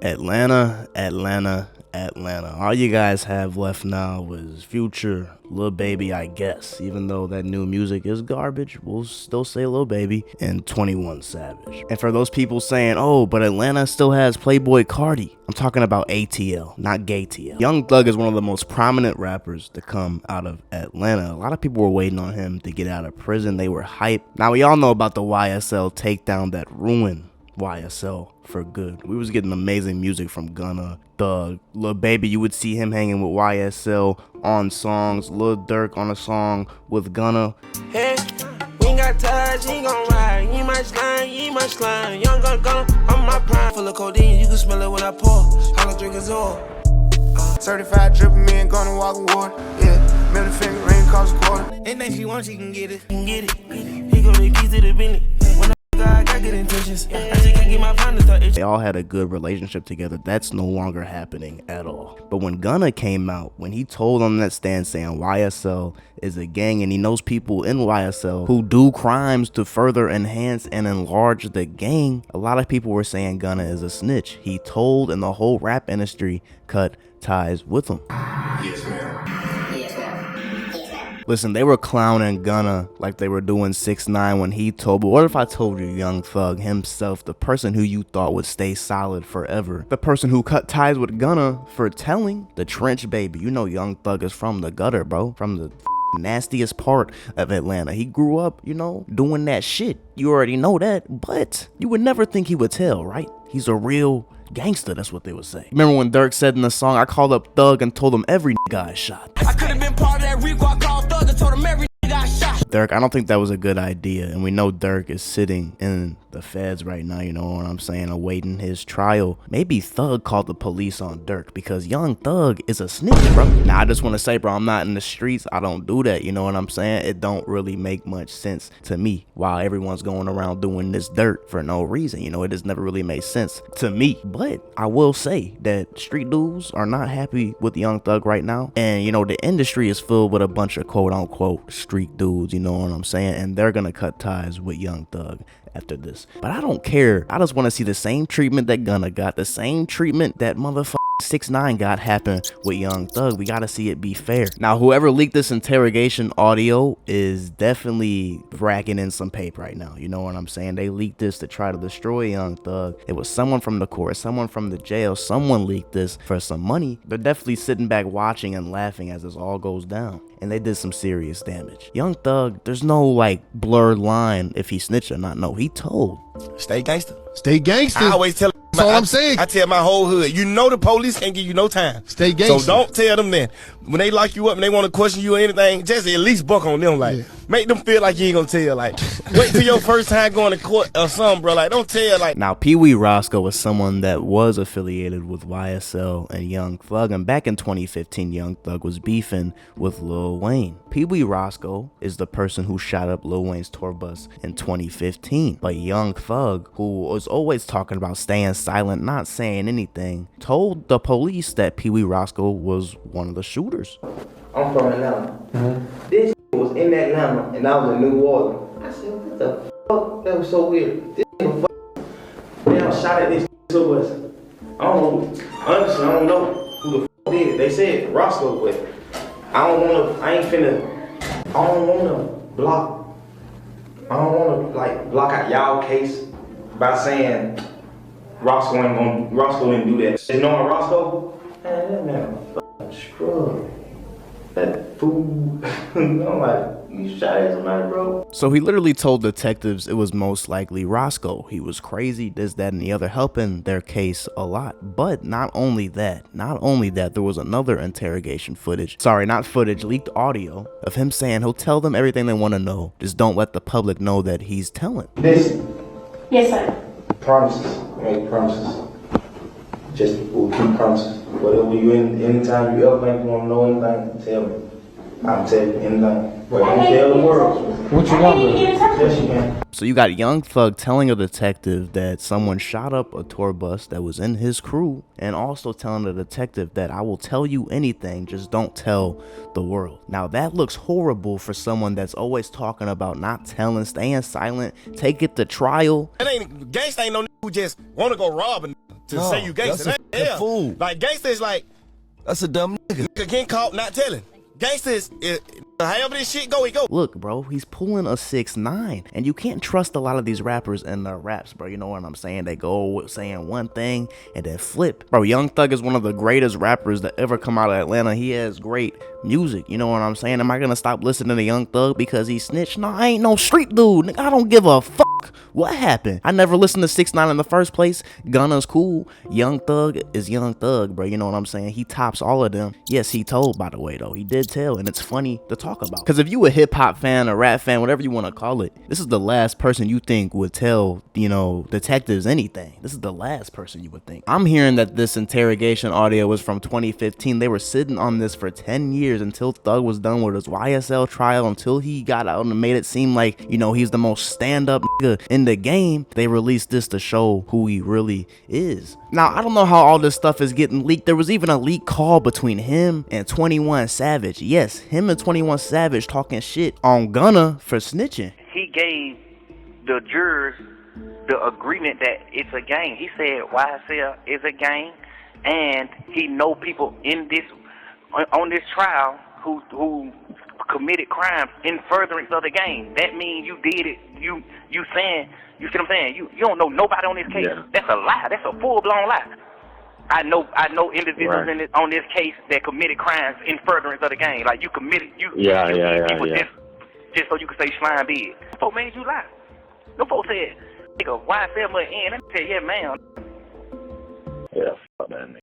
Atlanta, Atlanta, Atlanta. All you guys have left now is Future, Lil Baby, I guess. Even though that new music is garbage, we'll still say Lil Baby, and 21 Savage. And for those people saying, oh, but Atlanta still has Playboy Cardi, I'm talking about ATL, not Gay TL. Young Thug is one of the most prominent rappers to come out of Atlanta. A lot of people were waiting on him to get out of prison. They were hyped. Now we all know about the YSL takedown that ruined YSL for good. We was getting amazing music from Gunna, Thug, Lil Baby. You would see him hanging with YSL on songs, Lil Durk on a song with Gunna. Hey, we ain't got touch, he gon' ride. He might slime, young Gunna on my prime. Full of codeine, you can smell it when I pour. All I drink is oil. Certified drippin' me and gonna walk award. Yeah, middle finger ring cost a quarter. Anything she wants, she can get it. He gon' need keys to the Bentley. I got good intentions. I just can't get my partner to itch. They all had a good relationship together. That's no longer happening at all. But when Gunna came out, when he told on that stand saying YSL is a gang and he knows people in YSL who do crimes to further enhance and enlarge the gang, a lot of people were saying Gunna is a snitch. He told, and the whole rap industry cut ties with him. Yes, ma'am. Listen, they were clowning Gunna like they were doing 6ix9ine when he told, but what if I told you Young Thug himself, the person who you thought would stay solid forever, the person who cut ties with Gunna for telling the trench baby. You know Young Thug is from the gutter, bro, from the nastiest part of Atlanta. He grew up, you know, doing that shit. You already know that, but you would never think he would tell, right? He's a real gangster, that's what they would say. Remember when Durk said in the song, I called up Thug and told him every guy I shot. I could have been part of that Rico. I called Thug and told him every I shot. Durk, I don't think that was a good idea, and we know Durk is sitting in the feds right now, you know what I'm saying, awaiting his trial. Maybe Thug called the police on Durk because Young Thug is a snitch, bro. Now I just want to say, bro, I'm not in the streets. I don't do that, you know what I'm saying? It don't really make much sense to me while everyone's going around doing this dirt for no reason. You know, it just never really made sense to me. But I will say that street dudes are not happy with Young Thug right now, and you know, the industry is filled with a bunch of quote unquote street dudes, you know what I'm saying, and they're gonna cut ties with Young Thug after this. But I don't care. I just want to see the same treatment that Gunna got, the same treatment that motherfucker 6ix9ine got happen with Young Thug. We gotta see it be fair. Now whoever leaked this interrogation audio is definitely racking in some paper right now, you know what I'm saying? They leaked this to try to destroy Young Thug. It was someone from the court, someone from the jail, someone leaked this for some money. They're definitely sitting back watching and laughing as this all goes down, and they did some serious damage. Young Thug, there's no like blurred line if he snitched or not. No, he told. Stay gangster. Stay gangster. I always tell That's all I'm saying. I tell my whole hood, you know the police can't give you no time. Stay gangster. So don't tell them that. When they lock you up and they want to question you or anything, just at least buck on them. Like, make them feel like you ain't gonna tell. Like, wait till your first time going to court or something, bro. Like, don't tell. Like, now Pee Wee Roscoe was someone that was affiliated with YSL and Young Thug, and back in 2015, Young Thug was beefing with Lil Wayne. Pee Wee Roscoe is the person who shot up Lil Wayne's tour bus in 2015, but Young Thug, who was always talking about staying silent, not saying anything, told the police that Pee Wee Roscoe was one of the shooters. I'm from Atlanta. This was in Atlanta and I was in New Orleans. I said, what the fuck? That was so weird. This man shot at this tour bus. I don't know. Honestly, I don't know who the fuck did it. They said Roscoe, but I don't wanna block. I don't wanna like block out y'all case by saying Roscoe didn't do that. And knowing Roscoe, man, that man a fucking scrub. That fool. I'm like, you shot at somebody, bro? So he literally told detectives it was most likely Roscoe. He was crazy, this, that, and the other, helping their case a lot. But not only that, there was another interrogation leaked audio of him saying he'll tell them everything they want to know. Just don't let the public know that he's telling. Listen. Yes, sir. Promises. Make promises. Just we'll keep promises. Whatever you anytime you ever think you want to know anything, tell me. I'm telling you anything. But don't tell the world. What you want, bro? Yes, you can. So you got Young Thug telling a detective that someone shot up a tour bus that was in his crew, and also telling the detective that I will tell you anything, just don't tell the world. Now that looks horrible for someone that's always talking about not telling, staying silent, take it to trial. it ain't gangsta ain't no who just want to go rob and to say you gangster. That's a fool. Like gangster is like That's a dumb nigga. getting caught not telling. Gangster is however this shit go, he go. Look, bro, he's pulling a 6'9", and you can't trust a lot of these rappers in their raps, bro. You know what I'm saying? They go saying one thing and then flip. Bro, Young Thug is one of the greatest rappers that ever come out of Atlanta. He has great music. You know what I'm saying? Am I gonna stop listening to Young Thug because he snitched? No, I ain't no street dude. Nigga, I don't give a fuck what happened. I never listened to 6ix9ine in the first place. Gunna's cool. Young Thug is Young Thug, bro. You know what I'm saying? He tops all of them. Yes, he told, by the way, though. He did tell, and it's funny to talk about. Because if you a hip-hop fan, a rap fan, whatever you want to call it, this is the last person you think would tell, you know, detectives anything. This is the last person you would think. I'm hearing that this interrogation audio was from 2015. They were sitting on this for 10 years until Thug was done with his YSL trial, until he got out and made it seem like, you know, he's the most stand-up nigga in the game. They released this to show who he really is. Now, I don't know how all this stuff is getting leaked. There was even a leak call between him and 21 Savage. Yes, him and 21 Savage talking shit on Gunna for snitching. He gave the jurors the agreement that it's a gang. He said YSL is a gang, and he know people in this on this trial who committed crimes in furtherance of the gang. That means you did it. You saying, you see what I'm saying? You don't know nobody on this case. Yeah. That's a lie. That's a full-blown lie. I know individuals right. on this case that committed crimes in furtherance of the gang. Like you committed, just so you could say slime big. Them folks made you lie. Them folks said, nigga, YSL must end. I said, yeah, man. Yeah, fuck that nigga.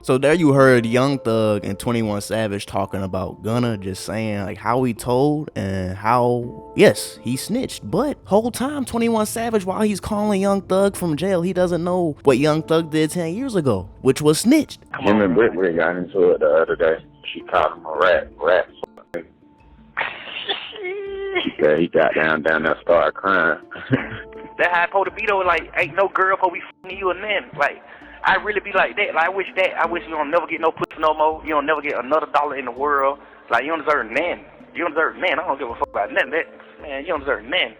So there you heard Young Thug and 21 Savage talking about Gunna, just saying like how he told and how, yes, he snitched. But whole time 21 Savage, while he's calling Young Thug from jail, he doesn't know what Young Thug did 10 years ago, which was snitched. Him and Brick got into it the other day. She called him a rat. Yeah, he got down there, started crying. That how it's supposed to be though. Like, ain't no girl supposed to be f***ing you and then like. I really be like that. Like, I wish you don't never get no pussy no more. You don't never get another dollar in the world. Like, you don't deserve nothing. You don't deserve nothing. I don't give a fuck about nothing. Man, you don't deserve nothing.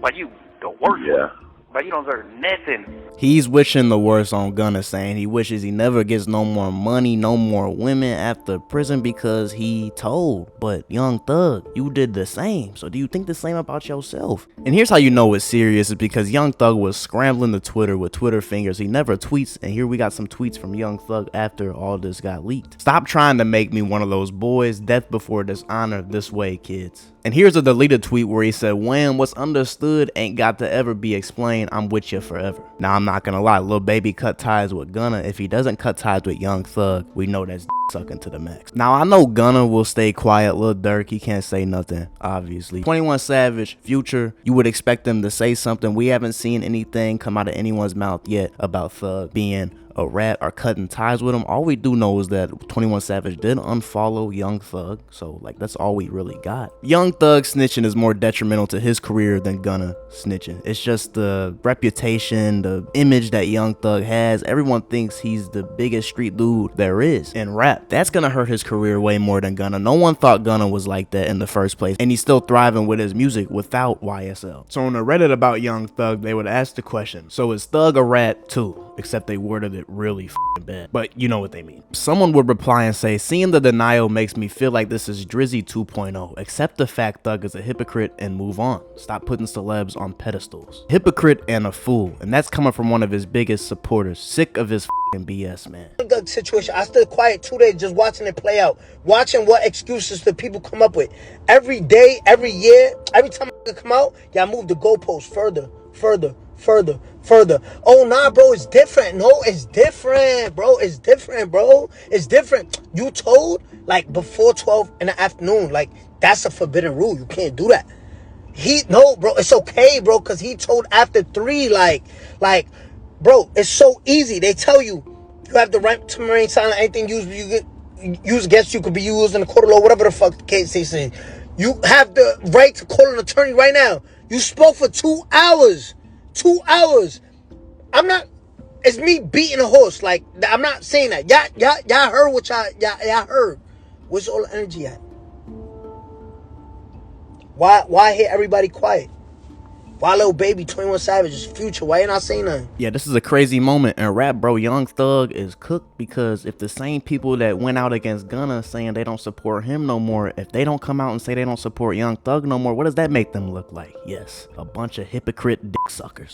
Like, you the worst. Yeah. Like, you don't deserve nothing. He's wishing the worst on Gunna, saying he wishes he never gets no more money, no more women after prison because he told. But Young Thug, you did the same. So do you think the same about yourself? And here's how you know it's serious, is because Young Thug was scrambling the Twitter with Twitter fingers. He never tweets, and here we got some tweets from Young Thug after all this got leaked. Stop trying to make me one of those boys. Death before dishonor this way, kids. And here's a deleted tweet where he said, when what's understood ain't got to ever be explained, I'm with you forever. Now, I'm not gonna lie, Lil Baby cut ties with Gunna. If he doesn't cut ties with Young Thug, we know that's sucking to the max. Now, I know Gunna will stay quiet. Lil Durk, he can't say nothing, obviously. 21 Savage, Future, you would expect them to say something. We haven't seen anything come out of anyone's mouth yet about Thug being a rat or cutting ties with him. All we do know is that 21 Savage did unfollow Young Thug, so like that's all we really got. Young Thug snitching is more detrimental to his career than Gunna snitching. It's just the reputation, the image that Young Thug has. Everyone thinks he's the biggest street dude there is in rap. That's gonna hurt his career way more than Gunna. No one thought Gunna was like that in the first place, and he's still thriving with his music without YSL. So on the Reddit about Young Thug, they would ask the question, so is Thug a rat too? Except they worded it really bad, but you know what they mean. Someone would reply and say, seeing the denial makes me feel like this is Drizzy 2.0. Accept the fact Thug is a hypocrite and move on. Stop putting celebs on pedestals. Hypocrite and a fool, and that's coming from one of his biggest supporters. Sick of his BS, man. Thug situation, I stood quiet 2 days just watching it play out, watching what excuses the people come up with. Every day, every year, every time I come out, y'all move the goalposts further. Oh nah, bro, it's different. No, it's different, bro. It's different. You told like before 12 in the afternoon. Like, that's a forbidden rule. You can't do that. No, bro, it's okay, bro, because he told after 3. Like, bro, it's so easy. They tell you have the right to remain silent. Anything used against you could be used in the court of law, whatever the fuck the case they say. You have the right to call an attorney right now. You spoke for 2 hours. 2 hours. It's me beating a horse. Like, I'm not saying that. Y'all heard what y'all heard. Where's all the energy at? Why hear everybody quiet? Why Lil Baby, 21 Savage, is Future? Why you not saying nothing? Yeah, this is a crazy moment in rap, bro. Young Thug is cooked because if the same people that went out against Gunna saying they don't support him no more, if they don't come out and say they don't support Young Thug no more, what does that make them look like? Yes, a bunch of hypocrite dick suckers.